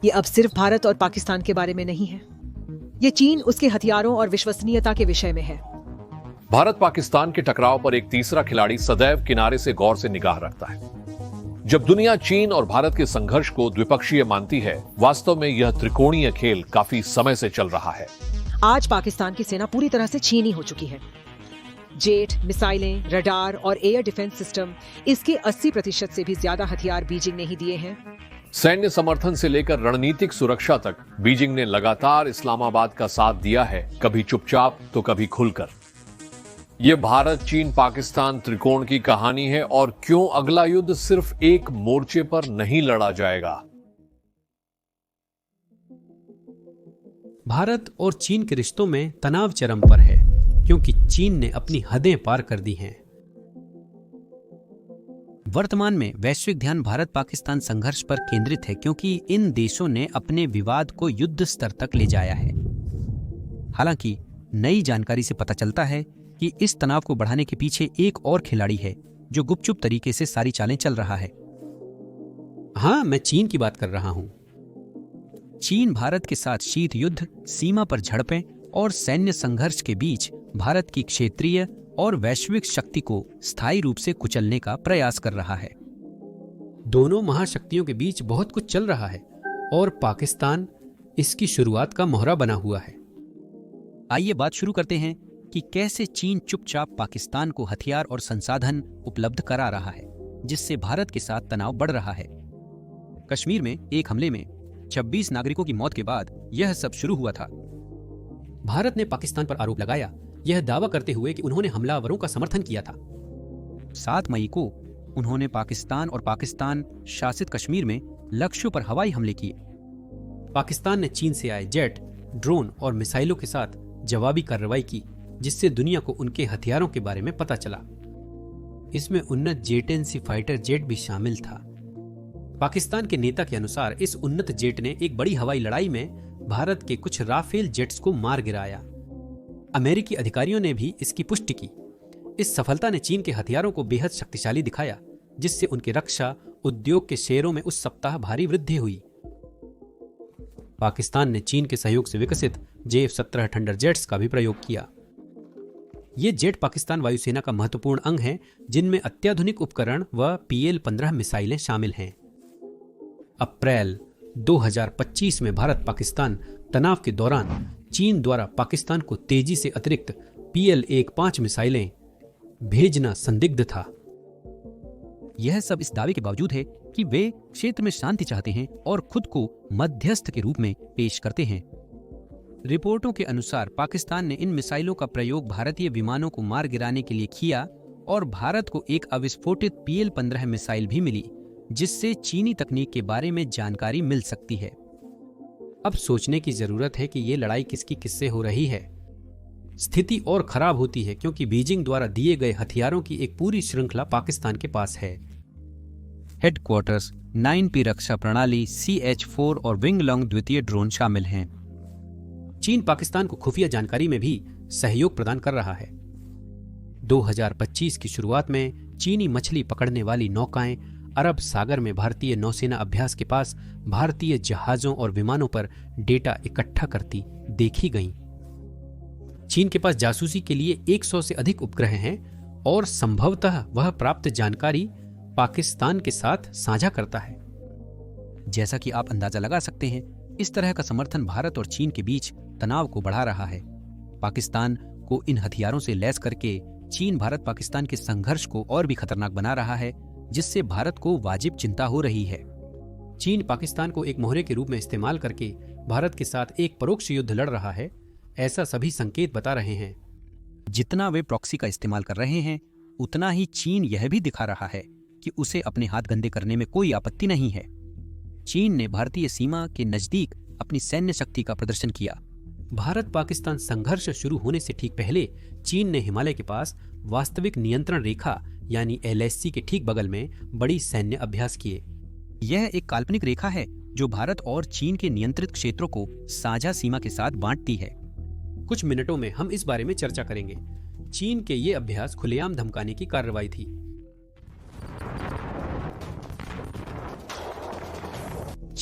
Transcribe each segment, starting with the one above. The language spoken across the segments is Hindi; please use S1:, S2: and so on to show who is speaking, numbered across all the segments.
S1: ये अब सिर्फ भारत और पाकिस्तान के बारे में नहीं है, ये चीन, उसके हथियारों और विश्वसनीयता के विषय में है।
S2: भारत पाकिस्तान के टकराव पर एक तीसरा खिलाड़ी सदैव किनारे से गौर से निगाह रखता है। जब दुनिया चीन और भारत के संघर्ष को द्विपक्षीय मानती है, वास्तव में यह त्रिकोणीय खेल काफी समय से चल रहा है।
S1: आज पाकिस्तान की सेना पूरी तरह से चीनी हो चुकी है। जेट, मिसाइलें, रडार और एयर डिफेंस सिस्टम, इसके 80% से भी ज्यादा हथियार बीजिंग ने ही दिए हैं।
S2: सैन्य समर्थन से लेकर रणनीतिक सुरक्षा तक बीजिंग ने लगातार इस्लामाबाद का साथ दिया है, कभी चुपचाप तो कभी खुलकर। यह भारत चीन पाकिस्तान त्रिकोण की कहानी है और क्यों अगला युद्ध सिर्फ एक मोर्चे पर नहीं लड़ा जाएगा।
S3: भारत और चीन के रिश्तों में तनाव चरम पर है, क्योंकि चीन ने अपनी हदें पार कर दी हैं। वर्तमान में वैश्विक ध्यान भारत पाकिस्तान संघर्ष पर केंद्रित है, क्योंकि इन देशों ने अपने विवाद को युद्ध स्तर तक ले जाया है। हालांकि नई जानकारी से पता चलता है कि इस तनाव को बढ़ाने के पीछे एक और खिलाड़ी है जो गुपचुप तरीके से सारी चालें चल रहा है। हाँ, मैं चीन की बात कर रहा हूं। चीन भारत के साथ शीत युद्ध, सीमा पर झड़पें और सैन्य संघर्ष के बीच भारत की क्षेत्रीय और वैश्विक शक्ति को स्थायी रूप से कुचलने का प्रयास कर रहा है। दोनों महाशक्तियों के बीच बहुत कुछ चल रहा है और पाकिस्तान इसकी शुरुआत का मोहरा बना हुआ है। आइए बात शुरू करते हैं कि कैसे चीन चुपचाप पाकिस्तान को हथियार और संसाधन उपलब्ध करा रहा है, जिससे भारत के साथ तनाव बढ़ रहा है। कश्मीर में एक हमले में 26 नागरिकों की मौत के बाद यह सब शुरू हुआ था। भारत ने पाकिस्तान पर आरोप लगाया, यह दावा करते हुए कि उन्होंने हमलावरों का समर्थन किया था। 7 मई को उन्होंने पाकिस्तान और पाकिस्तान शासित कश्मीर में लक्ष्यों पर हवाई हमले किए। पाकिस्तान ने चीन से आए जेट, ड्रोन और मिसाइलों के साथ जवाबी कार्रवाई की, जिससे दुनिया को उनके हथियारों के बारे में पता चला। इसमें उन्नत J-10C फाइटर जेट भी शामिल था। पाकिस्तान के नेता के अनुसार इस उन्नत जेट ने एक बड़ी हवाई लड़ाई में भारत के कुछ राफेल जेट्स को मार गिराया। अमेरिकी अधिकारियों ने भी इसकी पुष्टि की। इस सफलता ने चीन के हथियारों को बेहद शक्तिशाली दिखाया, जिससे उनके रक्षा उद्योग के शेयरों में उस सप्ताह भारी वृद्धि हुई। पाकिस्तान ने चीन के सहयोग से विकसित JF-17 थंडर जेट्स का भी प्रयोग किया। ये जेट पाकिस्तान वायुसेना का महत्वपूर्ण अंग हैं, जिनमें अत्याधुनिक उपकरण व PL-15 मिसाइलें शामिल हैं। अप्रैल 2025 में भारत पाकिस्तान तनाव के दौरान चीन द्वारा पाकिस्तान को तेजी से अतिरिक्त PL-15 मिसाइलें भेजना संदिग्ध था। यह सब इस दावे के बावजूद है कि वे क्षेत्र में शांति चाहते हैं और खुद को मध्यस्थ के रूप में पेश करते हैं। रिपोर्टों के अनुसार पाकिस्तान ने इन मिसाइलों का प्रयोग भारतीय विमानों को मार गिराने के लिए किया और भारत को एक अविस्फोटित PL-15 मिसाइल भी मिली, जिससे चीनी तकनीक के बारे में जानकारी मिल सकती है। अब सोचने की जरूरत है कि ये लड़ाई किसकी किससे हो रही है। स्थिति और खराब होती है क्योंकि बीजिंग द्वारा दिए गए हथियारों की एक पूरी श्रृंखला पाकिस्तान के पास है। हेडक्वार्टर्स, 9P रक्षा प्रणाली, CH-4 और विंग लॉन्ग द्वितीय ड्रोन शामिल हैं। चीन पाकिस्तान को खुफिया जानकारी में भी सहयोग प्रदान कर रहा है। 2025 की शुरुआत में चीनी मछली पकड़ने वाली नौकाएं अरब सागर में भारतीय नौसेना अभ्यास के पास भारतीय जहाजों और विमानों पर डेटा इकट्ठा करती देखी गईं। चीन के पास जासूसी के लिए 100 से अधिक उपग्रह हैं और संभवतः वह प्राप्त जानकारी पाकिस्तान के साथ साझा करता है। जैसा कि आप अंदाजा लगा सकते हैं, इस तरह का समर्थन भारत और चीन के बीच तनाव को बढ़ा रहा है। पाकिस्तान को इन हथियारों से लैस करके चीन भारत पाकिस्तान के संघर्ष को और भी खतरनाक बना रहा है, जिससे भारत को वाजिब चिंता हो रही है। चीन पाकिस्तान को एक मोहरे के रूप में इस्तेमाल करके भारत के साथ एक परोक्ष युद्ध लड़ रहा है, ऐसा सभी संकेत बता रहे हैं। जितना वे प्रॉक्सी का इस्तेमाल कर रहे हैं, उतना ही चीन यह भी दिखा रहा है कि उसे अपने हाथ गंदे करने में कोई आपत्ति नहीं है। चीन ने भारतीय सीमा के नजदीक अपनी सैन्य शक्ति का प्रदर्शन किया। भारत पाकिस्तान संघर्ष शुरू होने से ठीक पहले चीन ने हिमालय के पास वास्तविक नियंत्रण रेखा यानी LAC के ठीक बगल में बड़ी सैन्य अभ्यास किए। यह एक काल्पनिक रेखा है जो भारत और चीन के नियंत्रित क्षेत्रों को साझा सीमा के साथ बांटती है। कुछ मिनटों में हम इस बारे में चर्चा करेंगे। चीन के ये अभ्यास खुलेआम धमकाने की कार्रवाई थी।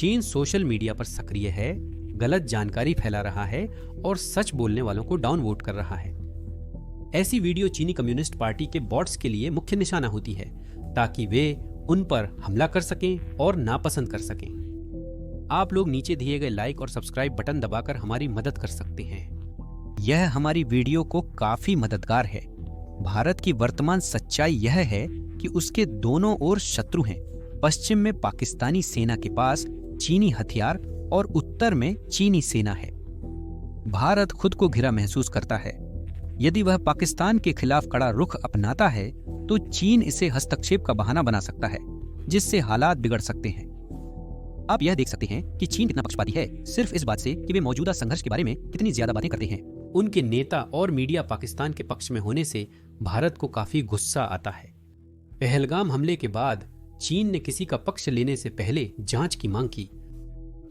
S3: चीन सोशल मीडिया पर सक्रिय है, गलत जानकारी फैला रहा है और सच बोलने वालों को डाउन वोट कर रहा है। ऐसी वीडियो चीनी कम्युनिस्ट पार्टी के बॉट्स के लिए मुख्य निशाना होती है ताकि वे उन पर हमला कर सकें और नापसंद कर सकें। आप लोग नीचे दिए गए लाइक और सब्सक्राइब बटन दबाकर हमारी मदद कर सकते हैं। यह हमारी वीडियो को काफी मददगार है। भारत की वर्तमान सच्चाई यह है कि उसके दोनों ओर शत्रु हैं। पश्चिम में पाकिस्तानी सेना के पास चीनी हथियार और उत्तर में चीनी सेना है। भारत खुद को घिरा महसूस करता है। यदि वह पाकिस्तान के खिलाफ कड़ा रुख अपनाता है तो चीन इसे हस्तक्षेप का बहाना बना सकता है, जिससे हालात बिगड़ सकते हैं। आप यह देख सकते हैं कि चीन कितना पक्षपाती है सिर्फ इस बात से कि वे मौजूदा संघर्ष के बारे में कितनी ज्यादा बातें करते हैं। उनके नेता और मीडिया पाकिस्तान के पक्ष में होने से भारत को काफी गुस्सा आता है। पहलगाम हमले के बाद चीन ने किसी का पक्ष लेने से पहले जांच की मांग की,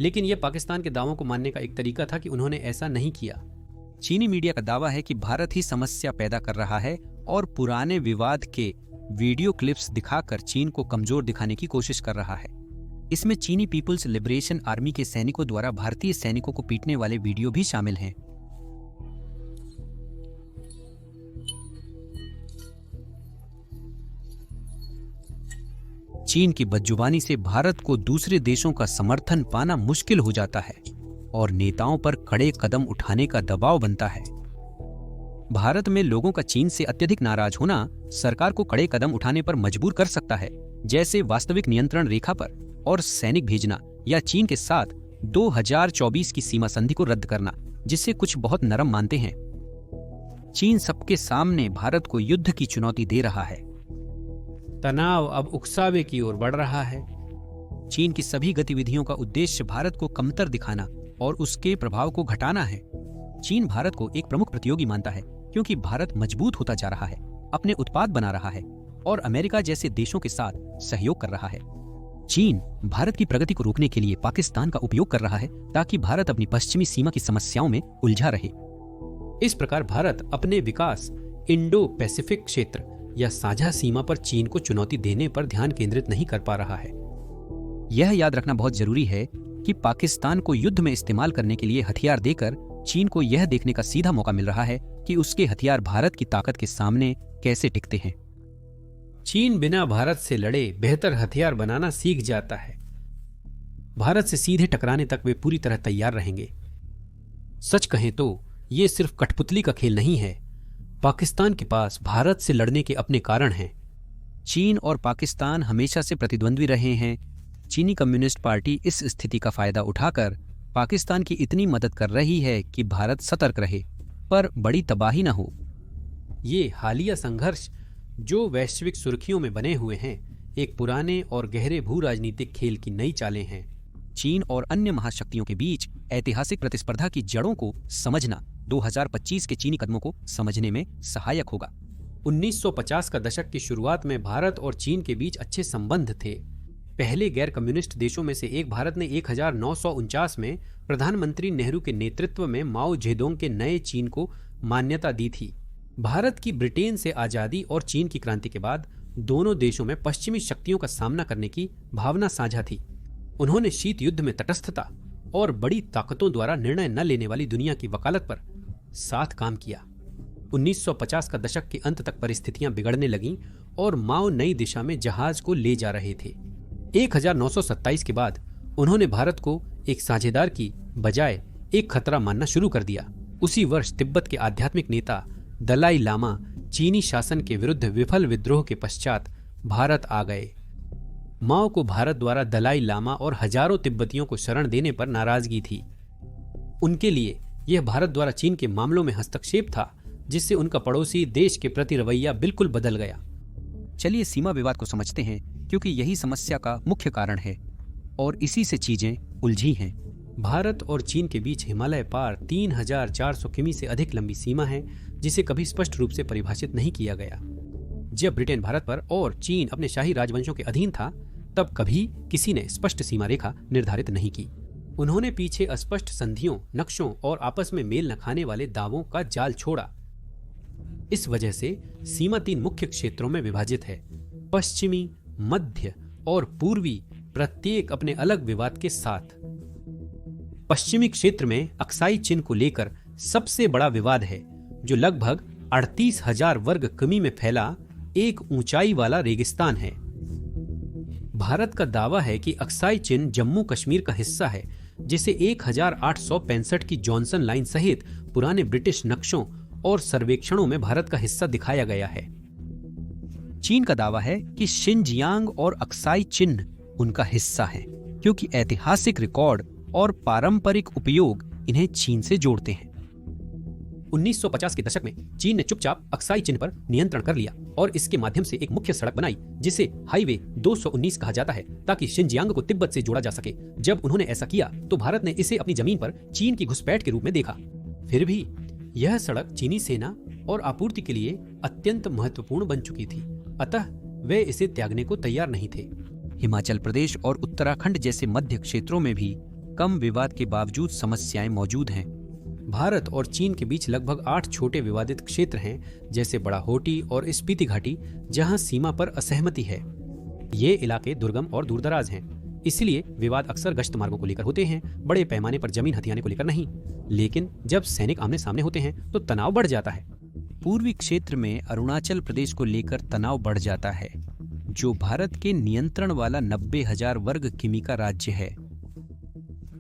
S3: लेकिन यह पाकिस्तान के दावों को मानने का एक तरीका था कि उन्होंने ऐसा नहीं किया। चीनी मीडिया का दावा है कि भारत ही समस्या पैदा कर रहा है और पुराने विवाद के वीडियो क्लिप्स दिखाकर चीन को कमजोर दिखाने की कोशिश कर रहा है। इसमें चीनी पीपुल्स लिबरेशन आर्मी के सैनिकों द्वारा भारतीय सैनिकों को पीटने वाले वीडियो भी शामिल हैं। चीन की बदजुबानी से भारत को दूसरे देशों का समर्थन पाना मुश्किल हो जाता है और नेताओं पर कड़े कदम उठाने का दबाव बनता है। भारत में लोगों का चीन से अत्यधिक नाराज होना सरकार को कड़े कदम उठाने पर मजबूर कर सकता है, जैसे वास्तविक नियंत्रण रेखा पर और सैनिक भेजना या चीन के साथ 2024 की सीमा संधि को रद्द करना, जिसे कुछ बहुत नरम मानते हैं। चीन सबके सामने भारत को युद्ध की चुनौती दे रहा है। तनाव अब उकसावे की ओर बढ़ रहा है। चीन की सभी गतिविधियों का उद्देश्य भारत को कमतर दिखाना और उसके प्रभाव को घटाना है। चीन भारत को एक प्रमुख प्रतियोगी मानता है क्योंकि भारत मजबूत होता जा रहा है, अपने उत्पाद बना रहा है और अमेरिका जैसे देशों के साथ सहयोग कर रहा है। चीन भारत की प्रगति को रोकने के लिए पाकिस्तान का उपयोग कर रहा है ताकि भारत अपनी पश्चिमी सीमा की समस्याओं में उलझा रहे। इस प्रकार भारत अपने विकास इंडो पैसिफिक क्षेत्र या साझा सीमा पर चीन को चुनौती देने पर ध्यान केंद्रित नहीं कर पा रहा है। यह याद रखना बहुत जरूरी है कि पाकिस्तान को युद्ध में इस्तेमाल करने के लिए हथियार देकर चीन को यह देखने का सीधा मौका मिल रहा है कि उसके हथियार भारत की ताकत के सामने कैसे टिकते हैं। चीन बिना भारत से लड़े बेहतर हथियार बनाना सीख जाता है। भारत से सीधे टकराने तक वे पूरी तरह तैयार रहेंगे। सच कहें तो ये सिर्फ कठपुतली का खेल नहीं है। पाकिस्तान के पास भारत से लड़ने के अपने कारण हैं। चीन और पाकिस्तान हमेशा से प्रतिद्वंद्वी रहे हैं। चीनी कम्युनिस्ट पार्टी इस स्थिति का फायदा उठाकर पाकिस्तान की इतनी मदद कर रही है कि भारत सतर्क रहे, पर बड़ी तबाही न हो। ये हालिया संघर्ष जो वैश्विक सुर्खियों में बने हुए हैं, एक पुराने और गहरे भू राजनीतिक खेल की नई चालें हैं। चीन और अन्य महाशक्तियों के बीच ऐतिहासिक प्रतिस्पर्धा की जड़ों को समझना 2025 के चीनी कदमों को समझने में सहायक होगा। 1950 का दशक की शुरुआत में भारत और चीन के बीच अच्छे संबंध थे। पहले गैर कम्युनिस्ट देशों में से एक भारत ने 1949 में प्रधानमंत्री नेहरू के नेतृत्व में माओ जेडोंग के नए चीन को मान्यता दी थी। भारत की ब्रिटेन से आजादी और चीन की क्रांति के बाद दोनों देशों में पश्चिमी शक्तियों का सामना करने की भावना साझा थी। उन्होंने शीत युद्ध में तटस्थता और बड़ी ताकतों द्वारा निर्णय न लेने वाली दुनिया की वकालत पर साथ काम किया। 1950 का दशक के अंत तक परिस्थितियां बिगड़ने लगीं और माओ नई दिशा में जहाज को ले जा रहे थे। 1927 के बाद उन्होंने भारत को एक साझेदार की बजाय एक खतरा मानना शुरू कर दिया। उसी वर्ष तिब्बत के आध्यात्मिक नेता दलाई लामा चीनी शासन के विरुद्ध विफल विद्रोह के पश्चात भारत आ गए। माओ को भारत द्वारा दलाई लामा और हजारों तिब्बतियों को शरण देने पर नाराजगी थी। उनके लिए यह भारत द्वारा चीन के मामलों में हस्तक्षेप था, जिससे उनका पड़ोसी देश के प्रति रवैया बिल्कुल बदल गया। चलिए सीमा विवाद को समझते हैं, क्योंकि यही समस्या का मुख्य कारण है और इसी से चीजें उलझी हैं। भारत और चीन के बीच हिमालय पार 3400 किमी से अधिक लंबी सीमा है, जिसे कभी स्पष्ट रूप से परिभाषित नहीं किया गया। जब ब्रिटेन भारत पर और चीन अपने शाही राजवंशों के अधीन था, तब कभी किसी ने स्पष्ट सीमा रेखा निर्धारित नहीं की। उन्होंने पीछे अस्पष्ट संधियों, नक्शों और आपस में मेल न खाने वाले दावों का जाल छोड़ा। इस वजह से सीमा 3 मुख्य क्षेत्रों में विभाजित है: पश्चिमी, मध्य और पूर्वी प्रत्येक अपने अलग विवाद के साथ। पश्चिमी क्षेत्र में अक्साई चिन को लेकर सबसे बड़ा विवाद है, जो लगभग 38,000 वर्ग किमी में फैला एक ऊंचाई वाला रेगिस्तान है। भारत का दावा है कि अक्साई चिन जम्मू कश्मीर का हिस्सा है, जिसे 1865 की जॉनसन लाइन सहित पुराने ब्रिटिश नक्शों और सर्वेक्षणों में भारत का हिस्सा दिखाया गया है।
S4: चीन का दावा है कि शिनजियांग और अक्साई चिन उनका हिस्सा है, क्योंकि ऐतिहासिक रिकॉर्ड और पारंपरिक उपयोग इन्हें चीन से जोड़ते हैं।
S3: 1950 के दशक में चीन ने चुपचाप अक्साई चिन पर नियंत्रण कर लिया और इसके माध्यम से एक मुख्य सड़क बनाई, जिसे हाईवे 219 कहा जाता है, ताकि शिनजियांग को तिब्बत से जोड़ा जा सके। जब उन्होंने ऐसा किया तो भारत ने इसे अपनी जमीन पर चीन की घुसपैठ के रूप में देखा। फिर भी यह सड़क चीनी सेना और आपूर्ति के लिए अत्यंत महत्वपूर्ण बन चुकी थी, अतः वे इसे त्यागने को तैयार नहीं थे।
S4: हिमाचल प्रदेश और उत्तराखंड जैसे मध्य क्षेत्रों में भी कम विवाद के बावजूद समस्याएं मौजूद हैं।
S3: भारत और चीन के बीच लगभग 8 छोटे विवादित क्षेत्र हैं, जैसे बड़ा होटी और स्पीति घाटी, जहां सीमा पर असहमति है। ये इलाके दुर्गम और दूरदराज हैं, इसलिए विवाद अक्सर गश्त मार्गों को लेकर होते हैं, बड़े पैमाने पर जमीन हथियाने को लेकर नहीं। लेकिन जब सैनिक आमने सामने होते हैं तो तनाव बढ़ जाता है।
S4: पूर्वी क्षेत्र में अरुणाचल प्रदेश को लेकर तनाव बढ़ जाता है, जो भारत के नियंत्रण वाला 90,000 वर्ग किमी का राज्य है।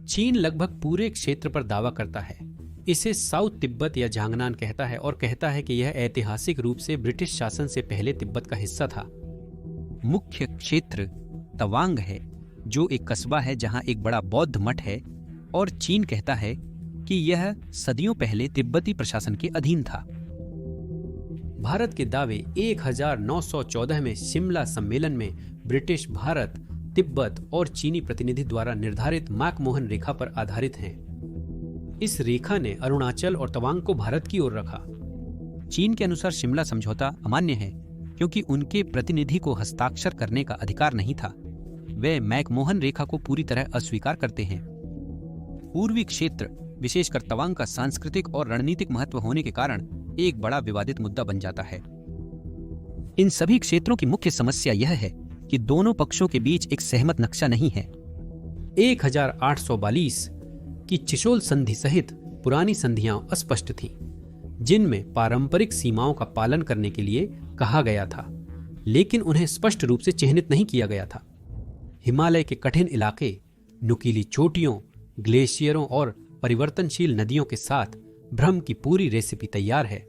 S3: चीन लगभग पूरे क्षेत्र पर दावा करता है। इसे साउथ तिब्बत या झांगनान कहता है और कहता है कि यह ऐतिहासिक रूप से ब्रिटिश शासन से पहले तिब्बत का हिस्सा था।
S4: मुख्य क्षेत्र तवांग है, जो एक कस्बा है जहां एक बड़ा बौद्ध मठ है, और चीन कहता है कि यह सदियों पहले तिब्बती प्रशासन के अधीन था।
S3: भारत के दावे 1914 में शिमला सम्मेलन में ब्रिटिश भारत, तिब्बत और चीनी प्रतिनिधि द्वारा निर्धारित मैकमोहन रेखा पर आधारित हैं। इस रेखा ने अरुणाचल और तवांग को भारत की ओर रखा।
S4: चीन के अनुसार शिमला समझौता अमान्य है, क्योंकि उनके प्रतिनिधि को हस्ताक्षर करने का अधिकार नहीं था। वे मैकमोहन रेखा को पूरी तरह अस्वीकार करते हैं। पूर्वी क्षेत्र, विशेषकर तवांग का सांस्कृतिक और रणनीतिक महत्व होने के कारण एक बड़ा विवादित मुद्दा बन जाता है। इन सभी क्षेत्रों की मुख्य समस्या यह है कि दोनों पक्षों के बीच एक सहमत नक्शा नहीं है।
S3: 1842 की चिशोल संधि सहित पुरानी संधियां अस्पष्ट थीं, जिनमें पारंपरिक सीमाओं का पालन करने के लिए कहा गया था, लेकिन उन्हें स्पष्ट रूप से चिह्नित नहीं किया गया था। हिमालय के कठिन इलाके, नुकीली चोटियों, ग्लेशियरों और परिवर्तनशील नदियों के साथ भ्रम की पूरी रेसिपी तैयार है।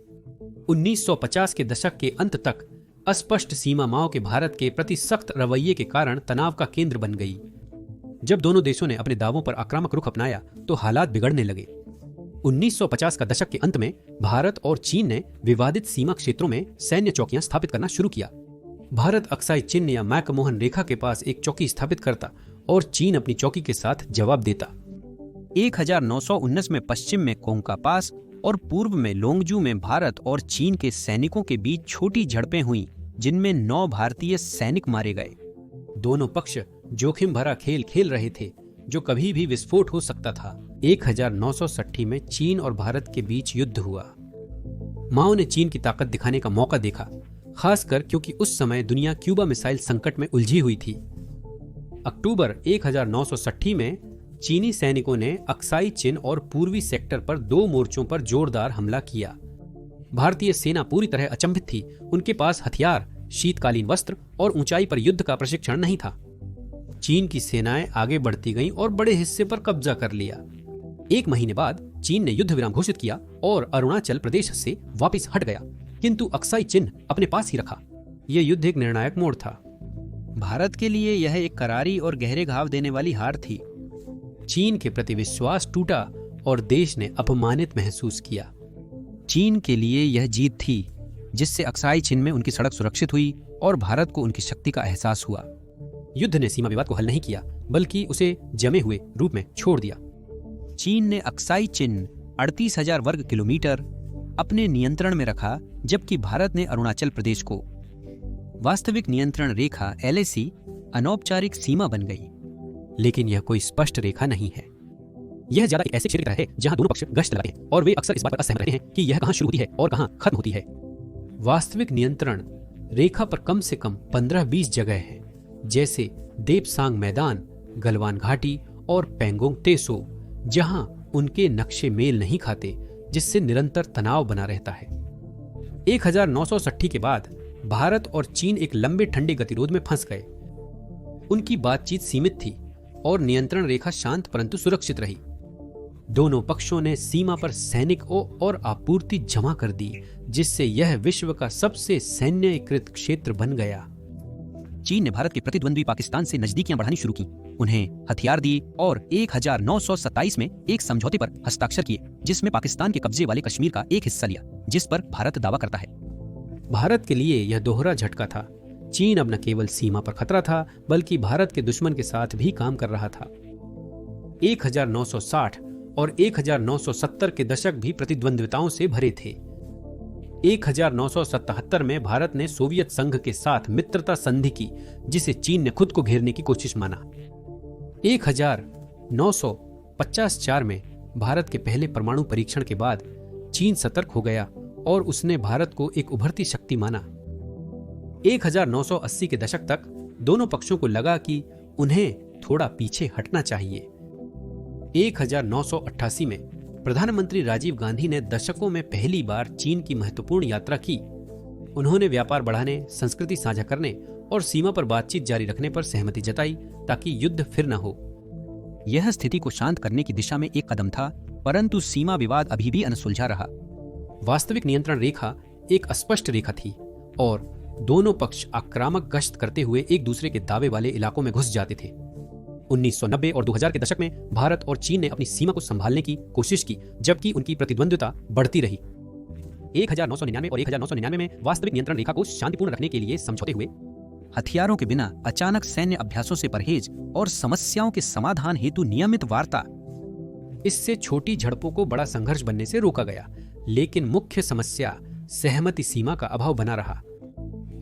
S3: 1950 के दशक के अंत तक अस्पष्ट सीमा माओ के भारत के प्रति सख्त रवैये के कारण तनाव का केंद्र बन गई। जब दोनों देशों ने अपने दावों पर आक्रामक रुख अपनाया तो हालात बिगड़ने लगे। 1950 का दशक के अंत में भारत और चीन ने विवादित सीमा क्षेत्रों में सैन्य चौकियां स्थापित करना शुरू किया। भारत अक्साई चिन या मैकमोहन रेखा के पास एक चौकी स्थापित करता और चीन अपनी चौकी के साथ जवाब देता।
S4: 1919 में पश्चिम में कोंका पास और पूर्व में लोंगजू में भारत और चीन के सैनिकों के बीच छोटी झड़पें हुईं, जिनमें 9 भारतीय सैनिक मारे गए।
S3: दोनों पक्ष जोखिम भरा खेल खेल रहे थे, जो कभी भी विस्फोट हो सकता था। 1960 में चीन और भारत के बीच युद्ध हुआ। माओ ने चीन की ताकत दिखाने का मौका देखा, खासकर क्योंकि उस समय दुनिया क्यूबा मिसाइल संकट में उलझी हुई थी। अक्टूबर 1960 में चीनी सैनिकों ने अक्साई चिन और पूर्वी सेक्टर पर 2 मोर्चों पर जोरदार हमला किया। भारतीय सेना पूरी तरह अचंभित थी। उनके पास हथियार, शीतकालीन वस्त्र और ऊंचाई पर युद्ध का प्रशिक्षण नहीं था। चीन की सेनाएं आगे बढ़ती गईं और बड़े हिस्से पर कब्जा कर लिया। 1 महीने बाद चीन ने युद्ध विराम घोषित किया और अरुणाचल प्रदेश से वापस हट गया, किंतु अक्साई चिन अपने पास ही रखा। यह युद्ध एक निर्णायक मोड़ था।
S4: भारत के लिए यह एक करारी और गहरे घाव देने वाली हार थी।
S3: चीन के प्रति विश्वास टूटा और देश ने अपमानित महसूस किया।
S4: चीन के लिए यह जीत थी, जिससे अक्साई चिन में उनकी सड़क सुरक्षित हुई और भारत को उनकी शक्ति का एहसास हुआ।
S3: युद्ध ने सीमा विवाद को हल नहीं किया, बल्कि उसे जमे हुए रूप में छोड़ दिया।
S4: चीन ने अक्साई चिन 38,000 वर्ग किलोमीटर अपने नियंत्रण में रखा, जबकि भारत ने अरुणाचल प्रदेश को। वास्तविक नियंत्रण रेखा LAC अनौपचारिक सीमा बन गई,
S3: लेकिन यह कोई स्पष्ट रेखा नहीं है। यह ज्यादा एक ऐसे क्षेत्र है जहां दोनों पक्ष गश्त लगाते हैं और वे अक्सर इस बात पर असहमत रहते हैं कि यह कहां शुरू होती है और कहां खत्म होती है। वास्तविक नियंत्रण रेखा पर कम से कम 15-20 जगह है, जैसे देपसांग मैदान, गलवान घाटी और पेंगोंग तेसो, जहां उनके नक्शे मेल नहीं खाते, जिससे निरंतर तनाव बना रहता है। 1960 के बाद भारत और चीन एक लंबे ठंडे गतिरोध में फंस गए। उनकी बातचीत सीमित थी और नियंत्रण रेखा शांत परंतु सुरक्षित रही। दोनों पक्षों ने सीमा पर सैनिकों और आपूर्ति जमा कर दी, जिससे यह विश्व का सबसे सैन्यीकृत क्षेत्र बन गया।
S4: चीन ने भारत के प्रतिद्वंद्वी पाकिस्तान से नजदीकियां बढ़ानी शुरू की, उन्हें हथियार दिए और 1927 में एक समझौते पर हस्ताक्षर किए, जिसमें पाकिस्तान के कब्जे वाले कश्मीर का एक हिस्सा लिया, जिस पर भारत दावा करता है।
S3: भारत के लिए यह दोहरा झटका था। चीन अब न केवल सीमा पर खतरा था, बल्कि भारत के दुश्मन के साथ भी काम कर रहा था। 1960 और 1970 के दशक भी प्रतिद्वंद्विताओं से भरे थे। 1977 में भारत ने सोवियत संघ के साथ मित्रता संधि की, जिसे चीन ने खुद को घेरने की कोशिश माना। 1954 में भारत के पहले परमाणु परीक्षण के बाद चीन सतर्क हो गया और उसने भारत को एक उभरती शक्ति माना। 1980 के दशक तक दोनों पक्षों को लगा कि उन्हें थोड़ा पीछे हटना चाहिए। 1988 में प्रधानमंत्री राजीव गांधी ने दशकों में पहली बार चीन की महत्वपूर्ण यात्रा की। उन्होंने व्यापार बढ़ाने, संस्कृति साझा करने और सीमा पर बातचीत जारी रखने पर सहमति जताई, ताकि युद्ध फिर न हो।
S4: यह स्थिति को शांत करने की दिशा में एक कदम था, परंतु सीमा विवाद अभी भी अनसुलझा रहा।
S3: वास्तविक नियंत्रण रेखा एक अस्पष्ट रेखा थी और दोनों पक्ष आक्रामक गश्त करते हुए एक दूसरे के दावे वाले इलाकों में घुस जाते थे। 1990 और 2000 के दशक में भारत और चीन ने अपनी सीमा को संभालने की कोशिश की, जबकि उनकी प्रतिद्वंद्विता बढ़ती रही। 1999 और 1999 में वास्तविक नियंत्रण रेखा को शांतिपूर्ण रखने के लिए समझौते हुए।
S4: हथियारों के बिना अचानक सैन्य अभ्यासों से परहेज और समस्याओं के समाधान हेतु नियमित वार्ता।
S3: इससे छोटी झड़पों को बड़ा संघर्ष बनने से रोका गया, लेकिन मुख्य समस्या सहमति सीमा का अभाव बना रहा।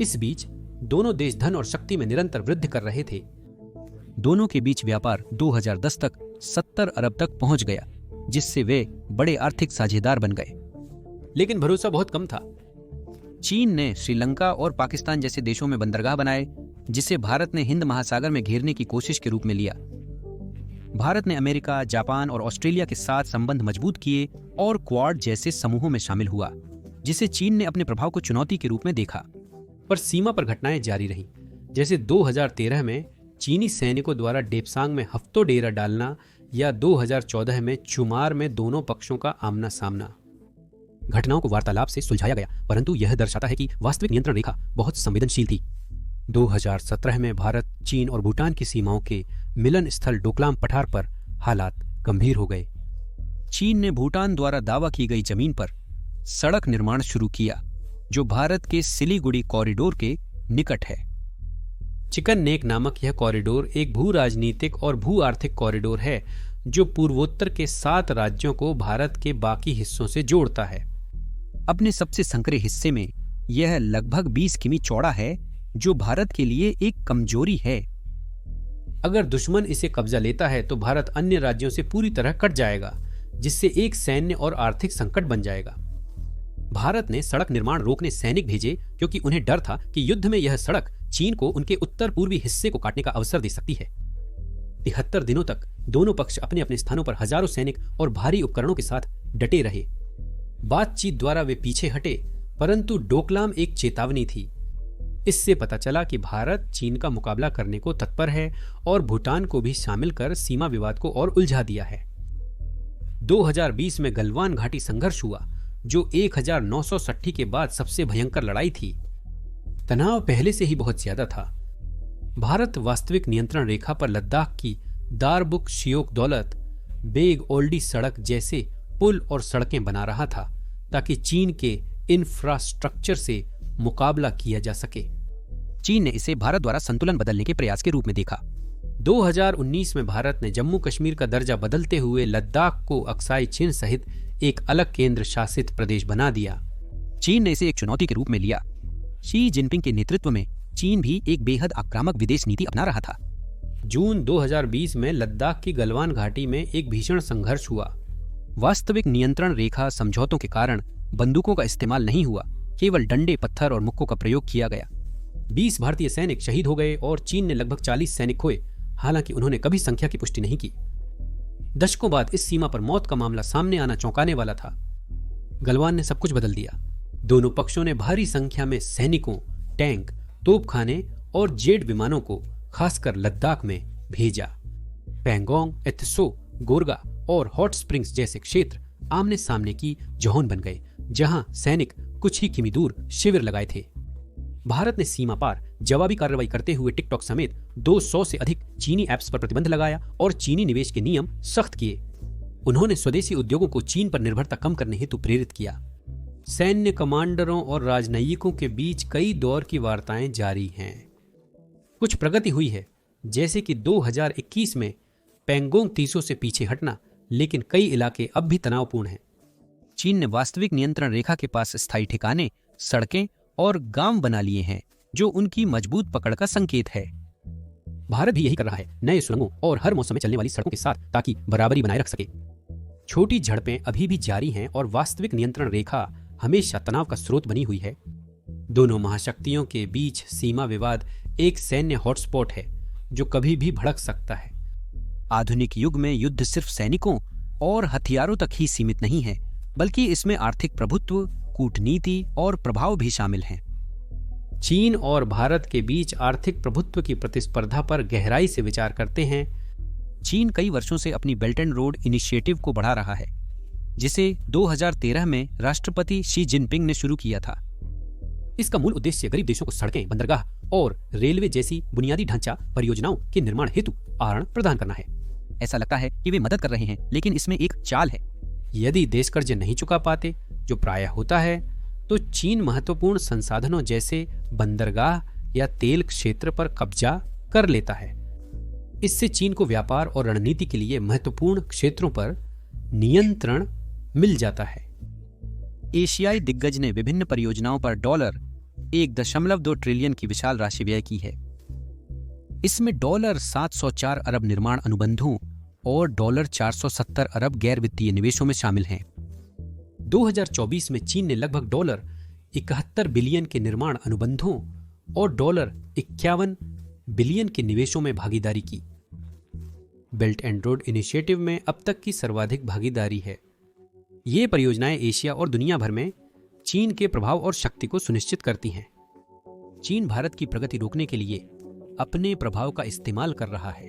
S3: इस बीच दोनों देश धन और शक्ति में निरंतर वृद्धि कर रहे थे।
S4: दोनों के बीच व्यापार 2010 तक 70 अरब तक पहुंच गया, जिससे वे बड़े आर्थिक साझेदार बन गए।
S3: लेकिन भरोसा बहुत कम था।
S4: चीन ने श्रीलंका और पाकिस्तान जैसे देशों में बंदरगाह बनाए, जिसे भारत ने हिंद महासागर में घेरने की कोशिश के रूप में लिया। भारत ने अमेरिका, जापान और ऑस्ट्रेलिया के साथ संबंध मजबूत किए और क्वाड जैसे समूहों में शामिल हुआ, जिसे चीन ने अपने प्रभाव को चुनौती के रूप में देखा।
S3: पर सीमा पर घटनाएं जारी रहीं, जैसे 2013 में चीनी सैनिकों द्वारा डेपसांग में हफ्तों डेरा डालना या 2014 में चुमार में दोनों पक्षों का आमना सामना। घटनाओं को वार्तालाप से सुलझाया गया, परंतु यह दर्शाता है कि वास्तविक नियंत्रण रेखा बहुत संवेदनशील थी। 2017 में भारत, चीन और भूटान की सीमाओं के मिलन स्थल डोकलाम पठार पर हालात गंभीर हो गए।
S4: चीन ने भूटान द्वारा दावा की गई जमीन पर सड़क निर्माण शुरू किया, जो भारत के सिलीगुड़ी कॉरिडोर के निकट है।
S3: चिकन नेक नामक यह कॉरिडोर एक भू राजनीतिक और भू आर्थिक कॉरिडोर है, जो पूर्वोत्तर के 7 राज्यों को भारत के बाकी हिस्सों से जोड़ता है।
S4: अपने सबसे संकरे हिस्से में यह लगभग 20 किमी चौड़ा है, जो भारत के लिए एक कमजोरी है।
S3: अगर दुश्मन इसे कब्जा लेता है तो भारत अन्य राज्यों से पूरी तरह कट जाएगा, जिससे एक सैन्य और आर्थिक संकट बन जाएगा। भारत ने सड़क निर्माण रोकने सैनिक भेजे, क्योंकि उन्हें डर था कि युद्ध में यह सड़क चीन को उनके उत्तर पूर्वी हिस्से को काटने का अवसर दे सकती है। 73 दिनों तक दोनों पक्ष अपने अपने स्थानों पर हजारों सैनिक और भारी उपकरणों के साथ डटे रहे। बातचीत द्वारा वे पीछे हटे, परंतु डोकलाम एक चेतावनी थी। इससे पता चला कि भारत चीन का मुकाबला करने को तत्पर है और भूटान को भी शामिल कर सीमा विवाद को और उलझा दिया है। 2020 में गलवान घाटी संघर्ष हुआ, जो 1960 के बाद सबसे भयंकर लड़ाई थी। तनाव पहले से ही बहुत ज्यादा था। भारत वास्तविक नियंत्रण रेखा पर लद्दाख की दारबुक शियोक दौलत बेग ओल्डी सड़क जैसे पुल और सड़कें बना रहा था, ताकि चीन के इंफ्रास्ट्रक्चर से मुकाबला किया जा सके।
S4: चीन ने इसे भारत द्वारा संतुलन बदलने के प्रयास के रूप में देखा।
S3: 2019 में भारत ने जम्मू कश्मीर का दर्जा बदलते हुए लद्दाख को अक्साई चिन सहित एक अलग केंद्र शासित प्रदेश बना दिया।
S4: चीन ने इसे एक चुनौती के रूप में लिया। शी जिनपिंग के नेतृत्व में चीन भी एक बेहद आक्रामक विदेश नीति अपना रहा था।
S3: जून 2020 में लद्दाख की गलवान घाटी में एक भीषण संघर्ष हुआ।
S4: वास्तविक नियंत्रण रेखा समझौतों के कारण बंदूकों का इस्तेमाल नहीं हुआ, केवल डंडे, पत्थर और मुक्कों का प्रयोग किया गया।
S3: 20 भारतीय सैनिक शहीद हो गए और चीन ने लगभग 40 सैनिक खोए, हालांकि उन्होंने कभी संख्या की पुष्टि नहीं की। दशकों बाद इस सीमा पर मौत का मामला सामने आना चौंकाने वाला था। गलवान ने सब कुछ बदल दिया। दोनों पक्षों ने भारी संख्या में सैनिकों, टैंक, तोपखाने और जेट विमानों को खासकर लद्दाख में भेजा। पैंगोंग, एत्सो, गोरगा और हॉट स्प्रिंग्स जैसे क्षेत्र आमने सामने की जौहन बन गए, जहां सैनिक कुछ ही किमी दूर शिविर लगाए थे। भारत ने सीमा पार जवाबी कार्रवाई करते हुए टिकटॉक समेत 200 से अधिक चीनी ऐप्स पर प्रतिबंध लगाया और चीनी निवेश के नियम सख्त किए। उन्होंने स्वदेशी उद्योगों को चीन पर निर्भरता कम करने हेतु प्रेरित किया। सैन्य कमांडरों और राजनयिकों के बीच कई दौर की वार्ताएं जारी हैं। कुछ प्रगति हुई है, जैसे कि 2021 में पैंगोंग तीसों से पीछे हटना, लेकिन कई इलाके अब भी तनावपूर्ण हैं।
S4: चीन ने वास्तविक नियंत्रण रेखा के पास स्थायी ठिकाने, सड़कें और गांव बना लिए हैं, जो उनकी मजबूत पकड़ का संकेत है।
S3: भारत भी यही कर रहा है, नए सुरंगों और हर मौसम में चलने वाली सड़कों के साथ, ताकि बराबरी बनाए रख सके। छोटी झड़पें अभी भी जारी हैं और वास्तविक नियंत्रण रेखा हमेशा तनाव का स्रोत बनी हुई है। दोनों महाशक्तियों के बीच सीमा विवाद एक सैन्य हॉटस्पॉट है जो कभी भी भड़क सकता है।
S4: आधुनिक युग में युद्ध सिर्फ सैनिकों और हथियारों तक ही सीमित नहीं है, बल्कि इसमें आर्थिक प्रभुत्व, कूटनीति और प्रभाव भी शामिल हैं।
S3: चीन और भारत के बीच आर्थिक प्रभुत्व की प्रतिस्पर्धा पर गहराई से विचार करते हैं।
S4: चीन कई वर्षों से अपनी बेल्ट एंड रोड इनिशिएटिव को बढ़ा रहा है, जिसे 2013 में राष्ट्रपति शी जिनपिंग ने शुरू किया था।
S3: इसका मूल उद्देश्य गरीब देशों को सड़कें, बंदरगाह और रेलवे जैसी बुनियादी ढांचा परियोजनाओं के निर्माण हेतु आहरण प्रदान करना है।
S4: ऐसा लगता है कि वे मदद कर रहे हैं, लेकिन इसमें एक चाल है।
S3: यदि देश कर्ज नहीं चुका पाते, जो प्रायः होता है, तो चीन महत्वपूर्ण संसाधनों जैसे बंदरगाह या तेल क्षेत्र पर कब्जा कर लेता है। इससे चीन को व्यापार और रणनीति के लिए महत्वपूर्ण क्षेत्रों पर नियंत्रण मिल जाता है।
S4: एशियाई दिग्गज ने विभिन्न परियोजनाओं पर $1.2 ट्रिलियन की विशाल राशि व्यय की है। इसमें $704 अरब निर्माण अनुबंधों और $470 अरब गैर वित्तीय निवेशों में शामिल हैं।
S3: 2024 में चीन ने लगभग $71 बिलियन के निर्माण अनुबंधों और $51 बिलियन के निवेशों में भागीदारी की। बेल्ट एंड रोड इनिशिएटिव में अब तक की सर्वाधिक भागीदारी है। ये परियोजनाएं एशिया और दुनिया भर में चीन के प्रभाव और शक्ति को सुनिश्चित करती हैं। चीन भारत की प्रगति रोकने के लिए अपने प्रभाव का इस्तेमाल कर रहा है।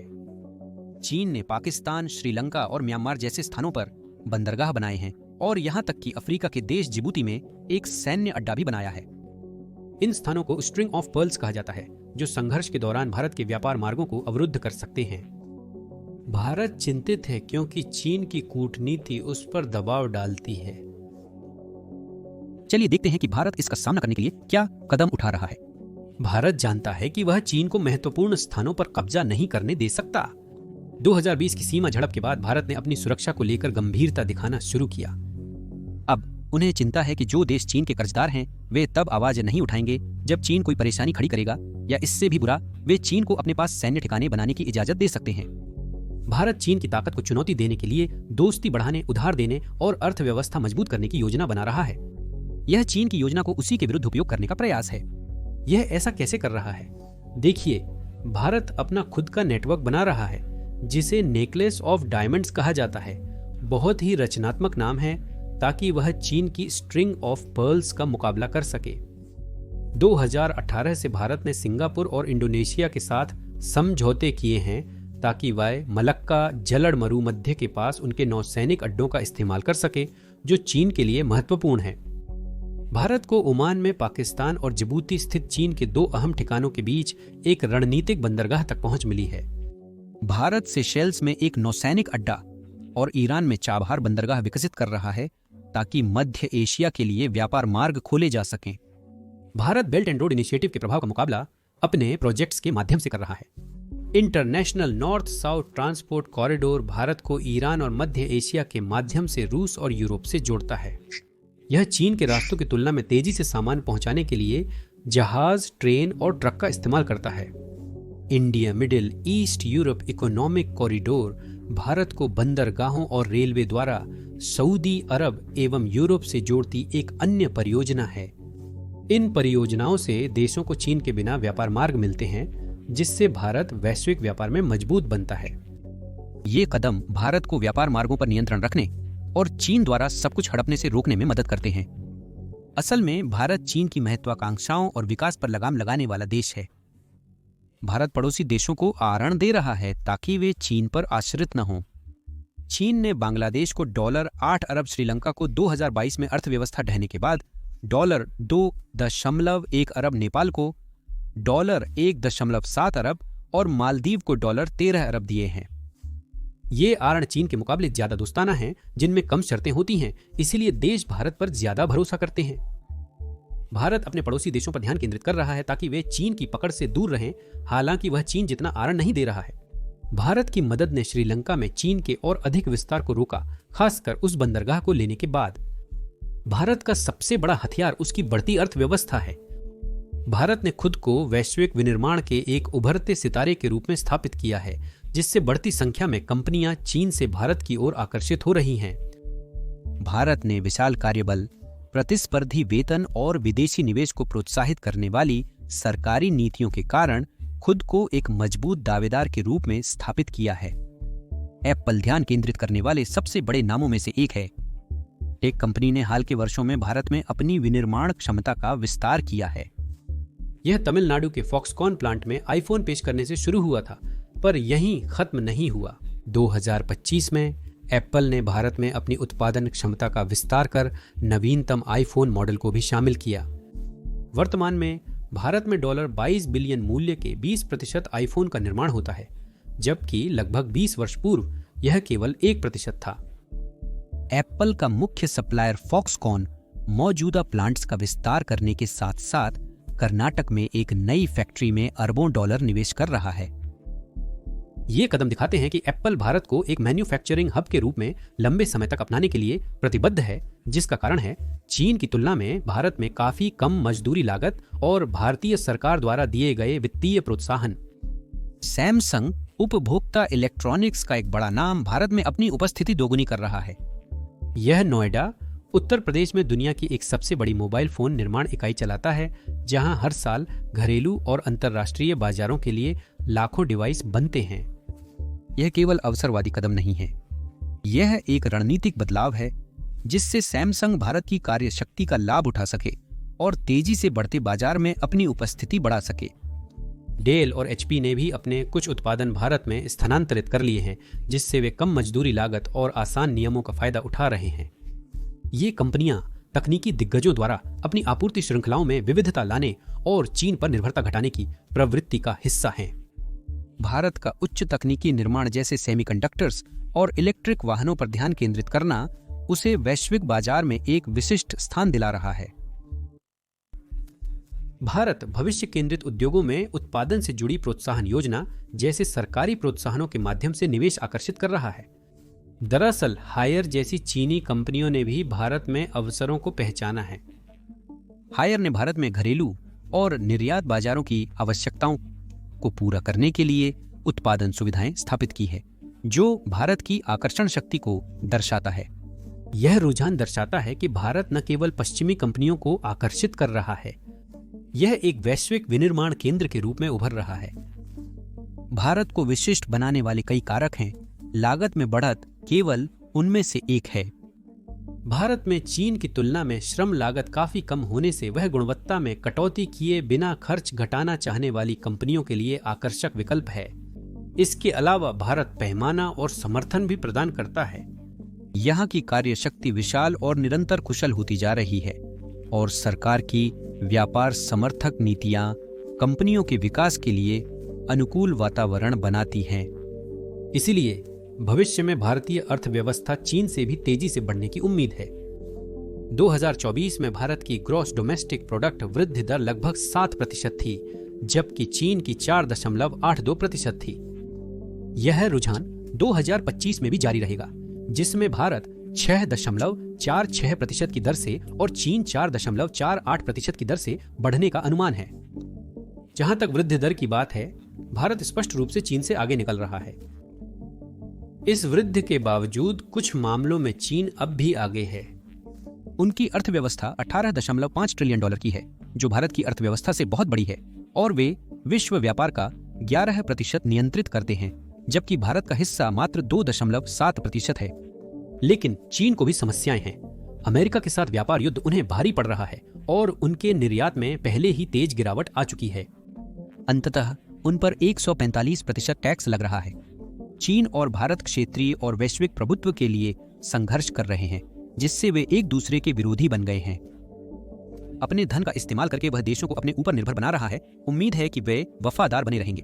S3: चीन ने पाकिस्तान, श्रीलंका और म्यांमार जैसे स्थानों पर बंदरगाह बनाए हैं और यहां तक कि अफ्रीका के देश जिबूती में एक सैन्य अड्डा भी बनाया है। इन स्थानों को स्ट्रिंग ऑफ पर्ल्स कहा जाता है, जो संघर्ष के दौरान भारत के व्यापार मार्गों को अवरुद्ध कर सकते हैं। भारत चिंतित है क्योंकि चीन की कूटनीति उस पर दबाव डालती है।
S4: चलिए देखते हैं कि भारत इसका सामना करने के लिए क्या कदम उठा रहा है।
S3: भारत जानता है कि वह चीन को महत्वपूर्ण स्थानों पर कब्जा नहीं करने दे सकता। 2020 की सीमा झड़प के बाद भारत ने अपनी सुरक्षा को लेकर गंभीरता दिखाना शुरू किया।
S4: अब उन्हें चिंता है कि जो देश चीन के कर्जदार हैं, वे तब आवाज नहीं उठाएंगे जब चीन कोई परेशानी खड़ी करेगा, या इससे भी बुरा, वे चीन को अपने पास सैन्य ठिकाने बनाने की इजाजत दे सकते हैं।
S3: भारत चीन की ताकत को चुनौती देने के लिए दोस्ती बढ़ाने, उधार देने और अर्थव्यवस्था मजबूत करने की योजना बना रहा है।
S4: यह चीन की योजना को उसी के विरुद्ध उपयोग करने का प्रयास है।
S3: यह ऐसा कैसे कर रहा है? देखिए, भारत अपना खुद का नेटवर्क बना रहा है, जिसे नेकलेस ऑफ डायमंड्स कहा जाता है। बहुत ही रचनात्मक नाम है, ताकि वह चीन की स्ट्रिंग ऑफ पर्ल्स का मुकाबला कर सके। 2018 से भारत ने सिंगापुर और इंडोनेशिया के साथ समझौते किए हैं, ताकि वह मलक्का जलड़ मरुमध्य के पास उनके नौसैनिक अड्डों का इस्तेमाल कर सके, जो चीन के लिए महत्वपूर्ण है। भारत को ओमान में पाकिस्तान और जिबूती स्थित चीन के 2 अहम ठिकानों के बीच एक रणनीतिक बंदरगाह तक पहुंच मिली है।
S4: भारत सेशेल्स में एक नौसैनिक अड्डा और ईरान में चाबहार बंदरगाह विकसित कर रहा है, ताकि मध्य एशिया के लिए व्यापार मार्ग खोले जा सकें।
S3: Bharat belt and road initiative के प्रभाव का मुकाबला अपने प्रोजेक्ट्स के माध्यम से कर रहा है। International north south transport corridor Bharat को ईरान और मध्य एशिया के माध्यम से रूस और यूरोप से जोड़ता है। यह चीन के रास्तों की तुलना में तेजी से सामान पहुंचाने के लिए जहाज, ट्रेन और ट्रक का इस्तेमाल करता है। India middle east Europe economic corridor Bharat को बंदरगाहों और रेलवे द्वारा सऊदी अरब एवं यूरोप से जोड़ती एक अन्य परियोजना है। इन परियोजनाओं से देशों को चीन के बिना व्यापार मार्ग मिलते हैं, जिससे भारत वैश्विक व्यापार में मजबूत बनता है।
S4: ये कदम भारत को व्यापार मार्गों पर नियंत्रण रखने और चीन द्वारा सब कुछ हड़पने से रोकने में मदद करते हैं। असल में भारत चीन की महत्वाकांक्षाओं और विकास पर लगाम लगाने वाला देश है। भारत पड़ोसी देशों को आरण दे रहा है ताकि वे चीन पर आश्रित न हों। चीन ने बांग्लादेश को $8 अरब, श्रीलंका को 2022 में अर्थव्यवस्था ढहने के बाद $2.1 अरब, नेपाल को $1.7 अरब और मालदीव को $13 अरब दिए हैं।
S3: ये आरण चीन के मुकाबले ज्यादा दोस्ताना हैं, जिनमें कम शर्तें होती हैं, इसीलिए देश भारत पर ज्यादा भरोसा करते हैं। भारत अपने पड़ोसी देशों पर ध्यान केंद्रित कर रहा है ताकि वे चीन की पकड़ से दूर रहें, हालांकि वह चीन जितना आरण नहीं दे रहा है। भारत की मदद ने श्रीलंका में चीन के और अधिक विस्तार को रोका, खासकर उस बंदरगाह को लेने के बाद। भारत का सबसे बड़ा हथियार उसकी बढ़ती अर्थव्यवस्था है। भारत ने खुद को वैश्विक विनिर्माण के एक उभरते सितारे के रूप में स्थापित किया है, जिससे बढ़ती संख्या में कंपनियां चीन से भारत की ओर आकर्षित हो रही हैं।
S4: भारत ने विशाल कार्यबल, प्रतिस्पर्धी वेतन और विदेशी निवेश को प्रोत्साहित करने वाली सरकारी नीतियों के कारण खुद को एक मजबूत दावेदार के रूप में स्थापित किया है। एप्पल ध्यान केंद्रित करने वाले सबसे बड़े नामों में से एक है। टेक कंपनी ने हाल के वर्षों में भारत में अपनी विनिर्माण क्षमता का विस्तार किया है।
S3: यह तमिलनाडु के फॉक्सकॉन प्लांट में आईफोन पेश करने से शुरू हुआ था, पर यहीं खत्म नहीं हुआ। 2025 में एप्पल ने भारत में अपनी उत्पादन क्षमता का विस्तार कर नवीनतम आईफोन मॉडल को भी शामिल किया। वर्तमान में भारत में $22 बिलियन मूल्य के 20% आईफोन का निर्माण होता है, जबकि लगभग 20 वर्ष पूर्व यह केवल 1% था।
S4: एप्पल का मुख्य सप्लायर फॉक्सकॉन मौजूदा प्लांट्स का विस्तार करने के साथ साथ कर्नाटक में एक नई फैक्ट्री में अरबों डॉलर निवेश कर रहा है।
S3: ये कदम दिखाते हैं कि एप्पल भारत को एक मैन्युफैक्चरिंग हब के रूप में लंबे समय तक अपनाने के लिए प्रतिबद्ध है, जिसका कारण है चीन की तुलना में भारत में काफी कम मजदूरी लागत और भारतीय सरकार द्वारा दिए गए वित्तीय प्रोत्साहन।
S4: सैमसंग उपभोक्ता इलेक्ट्रॉनिक्स का एक बड़ा नाम भारत में अपनी उपस्थिति दोगुनी कर रहा है।
S3: यह नोएडा, उत्तर प्रदेश में दुनिया की एक सबसे बड़ी मोबाइल फोन निर्माण इकाई चलाता है, जहां हर साल घरेलू और अंतर्राष्ट्रीय बाजारों के लिए लाखों डिवाइस बनते हैं।
S4: यह केवल अवसरवादी कदम नहीं है, यह एक रणनीतिक बदलाव है जिससे सैमसंग भारत की कार्यशक्ति का लाभ उठा सके और तेजी से बढ़ते बाजार में अपनी उपस्थिति बढ़ा सके।
S3: डेल और एचपी ने भी अपने कुछ उत्पादन भारत में स्थानांतरित कर लिए हैं, जिससे वे कम मजदूरी लागत और आसान नियमों का फायदा उठा रहे हैं। ये कंपनियां तकनीकी दिग्गजों द्वारा अपनी आपूर्ति श्रृंखलाओं में विविधता लाने और चीन पर निर्भरता घटाने की प्रवृत्ति का हिस्सा हैं।
S4: भारत का उच्च तकनीकी निर्माण जैसे सेमीकंडक्टर्स और इलेक्ट्रिक वाहनों पर ध्यान केंद्रित करना उसे वैश्विक बाजार में एक विशिष्ट स्थान दिला रहा है।
S3: भारत भविष्य केंद्रित उद्योगों में उत्पादन से जुड़ी प्रोत्साहन योजना जैसे सरकारी प्रोत्साहनों के माध्यम से निवेश आकर्षित कर रहा है। दरअसल हायर जैसी चीनी कंपनियों ने भी भारत में अवसरों को पहचाना है।
S4: हायर ने भारत में घरेलू और निर्यात बाजारों की आवश्यकताओं को पूरा करने के लिए उत्पादन सुविधाएं स्थापित की है, जो भारत की आकर्षण शक्ति को दर्शाता है।
S3: यह रुझान दर्शाता है कि भारत न केवल पश्चिमी कंपनियों को आकर्षित कर रहा है, यह एक वैश्विक विनिर्माण केंद्र के रूप में उभर रहा है।
S4: भारत को विशिष्ट बनाने वाले कई कारक हैं, लागत में बढ़त केवल उनमें से एक है।
S3: भारत में चीन की तुलना में श्रम लागत काफी कम होने से वह गुणवत्ता में कटौती किए बिना खर्च घटाना चाहने वाली कंपनियों के लिए आकर्षक विकल्प है। इसके अलावा भारत पैमाना और समर्थन भी प्रदान करता है।
S4: यहाँ की कार्यशक्ति विशाल और निरंतर कुशल होती जा रही है और सरकार की व्यापार समर्थक नीतियां कंपनियों के विकास के लिए अनुकूल वातावरण बनाती हैं।
S3: इसीलिए भविष्य में भारतीय अर्थव्यवस्था चीन से भी तेजी से बढ़ने की उम्मीद है। 2024 में भारत की ग्रॉस डोमेस्टिक प्रोडक्ट वृद्धि दर लगभग 7% थी, जबकि चीन की 4.82% थी। यह रुझान 2025 में भी जारी रहेगा, जिसमें भारत 6.46% की दर से और चीन 4.48% की दर से बढ़ने का अनुमान है। जहां तक वृद्धि दर की बात है, भारत स्पष्ट रूप से चीन से आगे निकल रहा है। इस वृद्धि के बावजूद कुछ मामलों में चीन अब भी आगे है।
S4: उनकी अर्थव्यवस्था $18.5 ट्रिलियन की है जो भारत की अर्थव्यवस्था से बहुत बड़ी है, और वे विश्व व्यापार का 11% नियंत्रित करते हैं, जबकि भारत का हिस्सा मात्र 2.7% है।
S3: लेकिन चीन को भी समस्याएं हैं। अमेरिका के साथ व्यापार युद्ध उन्हें भारी पड़ रहा है और उनके निर्यात में पहले ही तेज गिरावट आ चुकी है।
S4: अंततः उन पर 145% टैक्स लग रहा है। चीन और भारत क्षेत्रीय और वैश्विक प्रभुत्व के लिए संघर्ष कर रहे हैं, जिससे वे एक दूसरे के विरोधी बन गए हैं। अपने धन का इस्तेमाल करके वह देशों को अपने ऊपर निर्भर बना रहा है। उम्मीद है कि वे वफादार बने रहेंगे।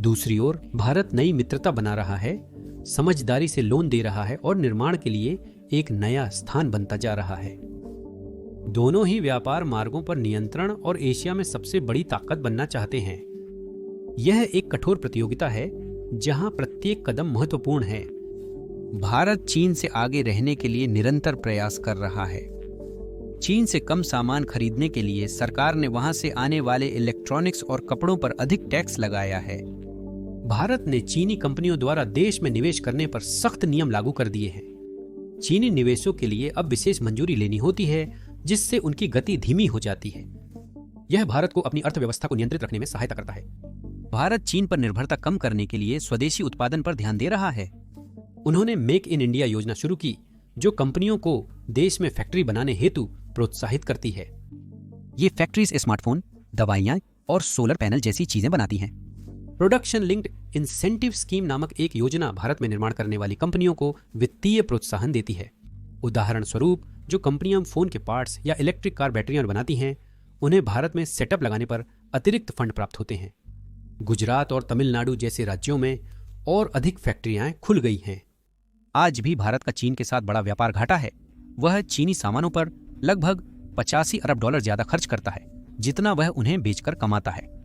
S3: दूसरी ओर भारत नई मित्रता बना रहा है, समझदारी से लोन दे रहा है और निर्माण के लिए एक नया स्थान बनता जा रहा है। दोनों ही व्यापार मार्गों पर नियंत्रण और एशिया में सबसे बड़ी ताकत बनना चाहते हैं। यह एक कठोर प्रतियोगिता है जहां प्रत्येक कदम महत्वपूर्ण है।
S4: भारत चीन से आगे रहने के लिए निरंतर प्रयास कर रहा है। चीन से कम सामान खरीदने के लिए सरकार ने वहां से आने वाले इलेक्ट्रॉनिक्स और कपड़ों पर अधिक टैक्स लगाया है।
S3: भारत ने चीनी कंपनियों द्वारा देश में निवेश करने पर सख्त नियम लागू कर दिए हैं। चीनी निवेशों के लिए अब विशेष मंजूरी लेनी होती है, जिससे उनकी गति धीमी हो जाती है। यह भारत को अपनी अर्थव्यवस्था को नियंत्रित रखने में सहायता करता है।
S4: भारत चीन पर निर्भरता कम करने के लिए स्वदेशी उत्पादन पर ध्यान दे रहा है।
S3: उन्होंने मेक इन इंडिया योजना शुरू की, जो कंपनियों को देश में फैक्ट्री बनाने हेतु प्रोत्साहित करती है।
S4: ये फैक्ट्रीज स्मार्टफोन, दवाइयां और सोलर पैनल जैसी चीजें बनाती हैं।
S3: प्रोडक्शन लिंक्ड इंसेंटिव स्कीम नामक एक योजना भारत में निर्माण करने वाली कंपनियों को वित्तीय प्रोत्साहन देती है। उदाहरण स्वरूप, जो कंपनियां फोन के पार्ट्स या इलेक्ट्रिक कार बैटरियां बनाती हैं, उन्हें भारत में सेटअप लगाने पर अतिरिक्त फंड प्राप्त होते हैं। गुजरात और तमिलनाडु जैसे राज्यों में और अधिक फैक्ट्रियां खुल गई हैं।
S4: आज भी भारत का चीन के साथ बड़ा व्यापार घाटा है। वह चीनी सामानों पर लगभग 85 अरब डॉलर ज्यादा खर्च करता है, जितना वह उन्हें बेचकर कमाता है।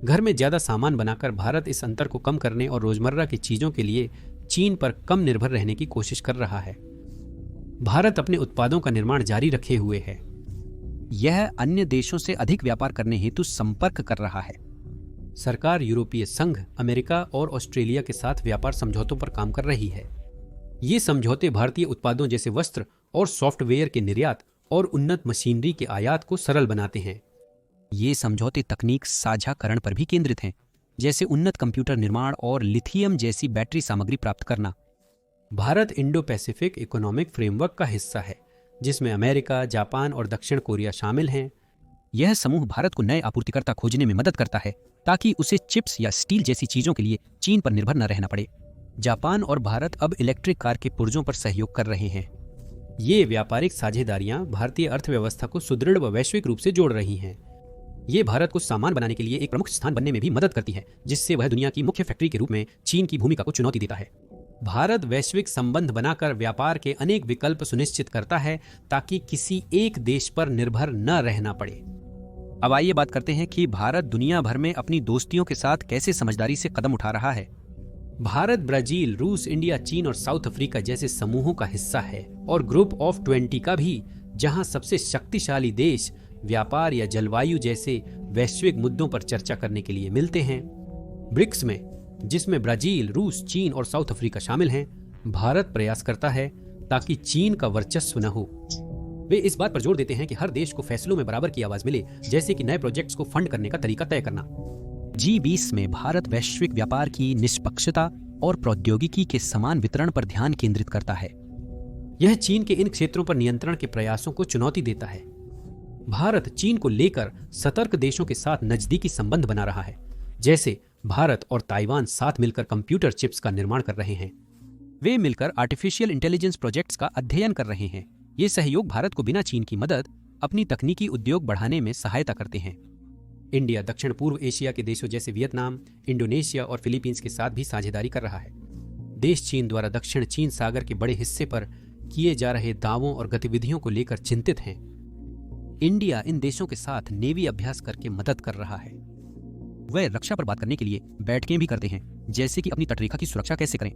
S3: घर में ज्यादा सामान बनाकर भारत इस अंतर को कम करने और रोजमर्रा की चीजों के लिए चीन पर कम निर्भर रहने की कोशिश कर रहा है। भारत अपने उत्पादों का निर्माण जारी रखे हुए है।
S4: यह अन्य देशों से अधिक व्यापार करने हेतु संपर्क कर रहा है।
S3: सरकार यूरोपीय संघ, अमेरिका और ऑस्ट्रेलिया के साथ व्यापार समझौतों पर काम कर रही है। ये समझौते भारतीय उत्पादों जैसे वस्त्र और सॉफ्टवेयर के निर्यात और उन्नत मशीनरी के आयात को सरल बनाते हैं।
S4: ये समझौते तकनीक साझाकरण पर भी केंद्रित हैं, जैसे उन्नत कंप्यूटर निर्माण और लिथियम जैसी बैटरी सामग्री प्राप्त करना।
S3: Bharat Indo Pacific economic framework का हिस्सा है, जिसमें अमेरिका, जापान और दक्षिण कोरिया शामिल हैं।
S4: यह समूह भारत को नए आपूर्तिकर्ता खोजने में मदद करता है, ताकि उसे चिप्स या स्टील जैसी चीजों के लिए चीन पर निर्भर न रहना पड़े।
S3: जापान और भारत अब इलेक्ट्रिक कार के पुर्जों पर सहयोग कर रहे हैं। ये व्यापारिक साझेदारियां भारतीय अर्थव्यवस्था को सुदृढ़ व वैश्विक रूप से जोड़ रही हैं। ये भारत को सामान बनाने के लिए एक प्रमुख स्थान बनने में भी मदद करती है, जिससे वह दुनिया की मुख्य फैक्ट्री के रूप में चीन की भूमिका को चुनौती देता है। भारत वैश्विक संबंध बनाकर व्यापार के अनेक विकल्प सुनिश्चित करता है, ताकि किसी एक देश पर निर्भर न रहना पड़े।
S4: अब आइए बात करते हैं कि भारत दुनिया भर में अपनी दोस्तियों के साथ कैसे समझदारी से कदम उठा रहा है।
S3: भारत ब्राजील, रूस, इंडिया, चीन और साउथ अफ्रीका जैसे समूहों का हिस्सा है, और ग्रुप ऑफ 20 का भी, जहां सबसे शक्तिशाली देश व्यापार या जलवायु जैसे वैश्विक मुद्दों पर चर्चा करने के लिए मिलते हैं। ब्रिक्स में, जिसमें ब्राजील, रूस, चीन और साउथ अफ्रीका शामिल हैं, भारत प्रयास करता है ताकि चीन का वर्चस्व न हो। वे इस बात पर जोर देते हैं कि हर देश को फैसलों में बराबर की आवाज मिले, जैसे कि नए प्रोजेक्ट्स को फंड करने का तरीका तय करना।
S4: G20 में भारत वैश्विक व्यापार की निष्पक्षता और प्रौद्योगिकी के समान वितरण पर ध्यान केंद्रित करता है।
S3: यह चीन के इन क्षेत्रों पर नियंत्रण के प्रयासों को चुनौती देता है। भारत चीन को लेकर सतर्क देशों के साथ नजदीकी संबंध बना रहा है, जैसे भारत और ताइवान साथ मिलकर कंप्यूटर चिप्स का निर्माण कर रहे हैं।
S4: वे मिलकर आर्टिफिशियल इंटेलिजेंस प्रोजेक्ट्स का अध्ययन कर रहे हैं। ये सहयोग भारत को बिना चीन की मदद अपनी तकनीकी उद्योग बढ़ाने में सहायता करते हैं।
S3: इंडिया दक्षिण पूर्व एशिया के देशों जैसे वियतनाम, इंडोनेशिया और फिलीपींस के साथ भी साझेदारी कर रहा है। देश चीन द्वारा दक्षिण चीन सागर के बड़े हिस्से पर किए जा रहे दावों और गतिविधियों को लेकर चिंतित हैं।
S4: इंडिया इन देशों के साथ नेवी अभ्यास करके मदद कर रहा है। वे रक्षा पर बात करने के लिए बैठकें भी करते हैं, जैसे कि अपनी तटरेखा की सुरक्षा कैसे करें।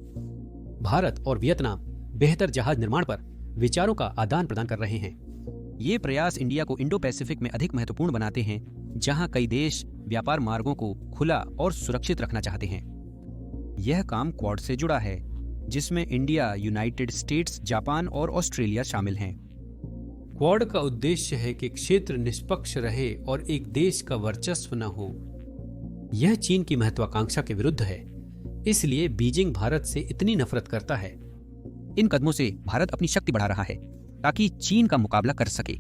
S3: भारत और वियतनाम बेहतर जहाज निर्माण पर विचारों का आदान प्रदान कर रहे हैं।
S4: ये प्रयास इंडिया को इंडो पैसिफिक में अधिक महत्वपूर्ण बनाते हैं, जहां कई देश व्यापार मार्गों को खुला और सुरक्षित रखना चाहते हैं। यह काम क्वाड से जुड़ा है, जिसमें इंडिया, यूनाइटेड स्टेट्स, जापान और ऑस्ट्रेलिया शामिल हैं।
S3: क्वाड का उद्देश्य है कि क्षेत्र निष्पक्ष रहे और एक देश का वर्चस्व न हो। यह चीन की महत्वाकांक्षा के विरुद्ध है, इसलिए बीजिंग भारत से इतनी नफरत करता है।
S4: इन कदमों से भारत अपनी शक्ति बढ़ा रहा है ताकि चीन का मुकाबला कर सके।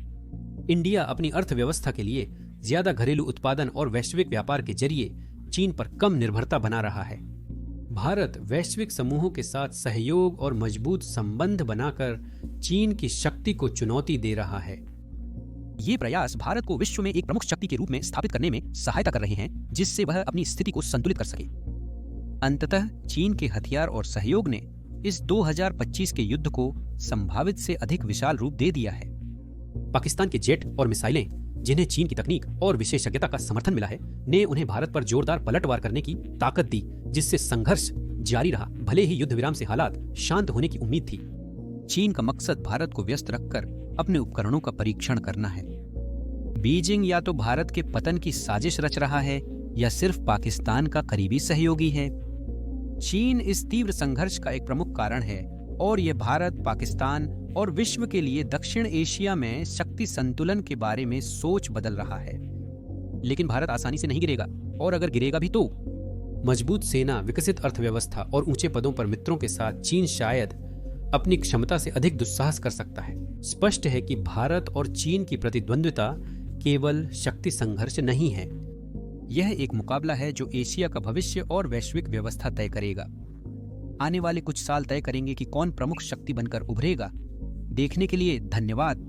S3: इंडिया अपनी अर्थव्यवस्था के लिए ज्यादा घरेलू उत्पादन और वैश्विक व्यापार के जरिए चीन पर कम निर्भरता बना रहा है। भारत वैश्विक समूहों के साथ सहयोग और मजबूत संबंध बनाकर चीन की शक्ति को चुनौती दे रहा है।
S4: ये प्रयास भारत को विश्व में एक प्रमुख शक्ति के रूप में स्थापित करने में सहायता कर रहे हैं, जिससे वह अपनी स्थिति को संतुलित कर सके। अंततः चीन के हथियार और सहयोग ने इस 2025 के युद्ध को संभावित से अधिक विशाल रूप दे दिया है।
S3: पाकिस्तान के जेट और मिसाइलें, जिन्हें चीन की तकनीक और विशेषज्ञता का समर्थन मिला है, ने उन्हें भारत पर जोरदार पलटवार करने की ताकत दी, जिससे संघर्ष जारी रहा, भले ही युद्ध विराम से हालात शांत होने की उम्मीद थी।
S4: चीन का मकसद भारत को व्यस्त रखकर अपने उपकरणों का परीक्षण करना है। बीजिंग या तो भारत के पतन की साजिश रच रहा है या सिर्फ पाकिस्तान का करीबी सहयोगी है। चीन इस तीव्र संघर्ष का एक प्रमुख कारण है और यह भारत, पाकिस्तान और विश्व के लिए दक्षिण एशिया में शक्ति संतुलन के बारे में सोच बदल रहा है।
S3: लेकिन भारत आसानी से नहीं गिरेगा, और अगर गिरेगा भी तो मजबूत सेना, विकसित अर्थव्यवस्था और ऊंचे पदों पर मित्रों के साथ चीन शायद अपनी क्षमता से अधिक दुस्साहस कर सकता है। स्पष्ट है कि भारत और चीन की प्रतिद्वंद्विता केवल शक्ति संघर्ष नहीं है।
S4: यह एक मुकाबला है जो एशिया का भविष्य और वैश्विक व्यवस्था तय करेगा। आने वाले कुछ साल तय करेंगे कि कौन प्रमुख शक्ति बनकर उभरेगा। देखने के लिए धन्यवाद।